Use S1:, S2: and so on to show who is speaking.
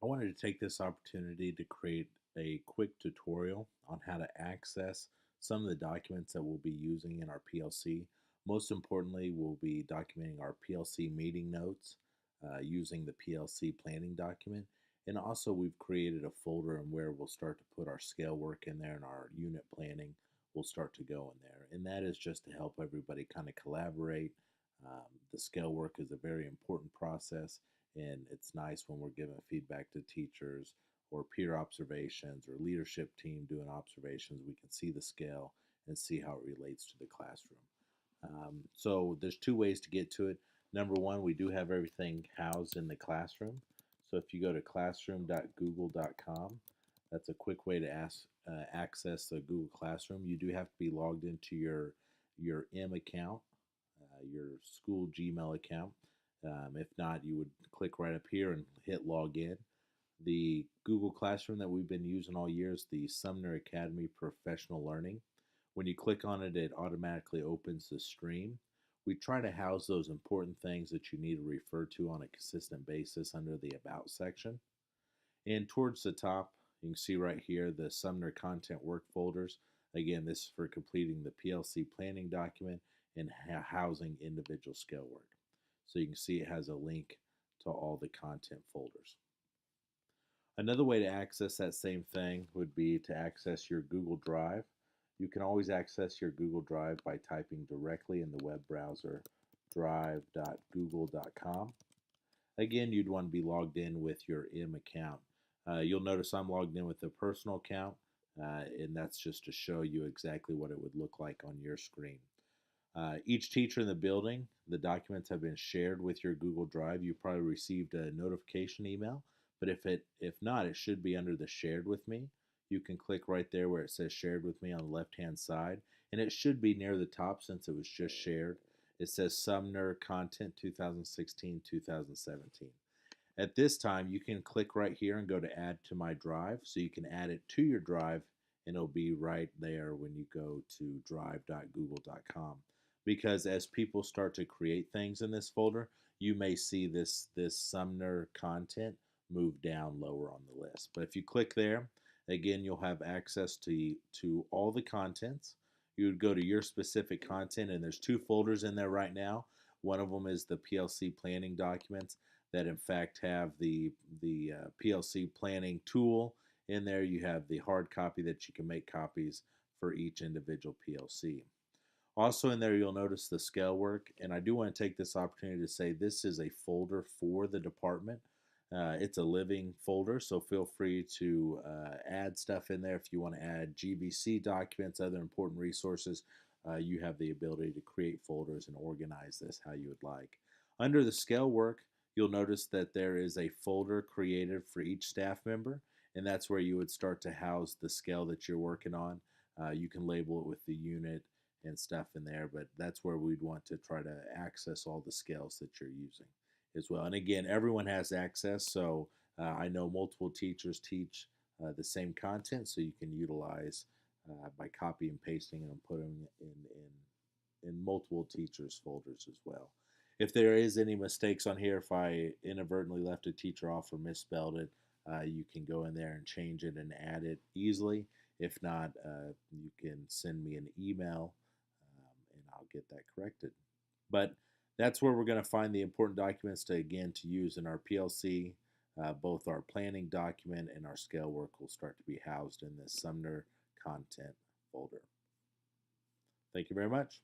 S1: I wanted to take this opportunity to create a quick tutorial on how to access some of the documents that we'll be using in our PLC. Most importantly, we'll be documenting our PLC meeting notes using the PLC planning document. And also, we've created a folder in where we'll start to put our scale work in there and our unit planning will start to go in there. And that is just to help everybody kind of collaborate. The scale work is a very important process, and it's nice when we're giving feedback to teachers or peer observations or leadership team doing observations. We can see the scale and see how it relates to the classroom. So there's two ways to get to it. Number one, we do have everything housed in the classroom. So if you go to classroom.google.com, that's a quick way to access the Google Classroom. You do have to be logged into your M account, your school Gmail account. If not, you would click right up here and hit log in. The Google Classroom that we've been using all year is the Sumner Academy Professional Learning. When you click on it, it automatically opens the stream. We try to house those important things that you need to refer to on a consistent basis under the About section. And towards the top, you can see right here the Sumner Content Work folders. Again, this is for completing the PLC planning document and housing individual scale work. So you can see it has a link to all the content folders. Another way to access that same thing would be to access your Google Drive. You can always access your Google Drive by typing directly in the web browser drive.google.com. Again, you'd want to be logged in with your M account. You'll notice I'm logged in with a personal account, and that's just to show you exactly what it would look like on your screen. Each teacher in the building, the documents have been shared with your Google Drive. You probably received a notification email, but if not, it should be under the Shared With Me. You can click right there where it says Shared With Me on the left-hand side, and it should be near the top since it was just shared. It says Sumner Content 2016-2017. At this time, you can click right here and go to Add to My Drive, so you can add it to your drive, and it'll be right there when you go to drive.google.com. Because as people start to create things in this folder, you may see this Sumner content move down lower on the list. But if you click there, again, you'll have access to all the contents. You would go to your specific content, and there's two folders in there right now. One of them is the PLC planning documents that in fact have the PLC planning tool in there. You have the hard copy that you can make copies for each individual PLC. Also in there, you'll notice the scale work, and I do want to take this opportunity to say this is a folder for the department. It's a living folder, so feel free to add stuff in there. If you want to add GBC documents, other important resources, you have the ability to create folders and organize this how you would like. Under the scale work, you'll notice that there is a folder created for each staff member, and that's where you would start to house the scale that you're working on. You can label it with the unit and stuff in there, but that's where we'd want to try to access all the scales that you're using as well. And again, everyone has access, so I know multiple teachers teach the same content, so you can utilize by copy and pasting and putting in multiple teachers' folders as well. If there is any mistakes on here, if I inadvertently left a teacher off or misspelled it, you can go in there and change it and add it easily. If not, you can send me an email and I'll get that corrected. But that's where we're going to find the important documents to use in our PLC. Both our planning document and our scale work will start to be housed in this Sumner content folder. Thank you very much.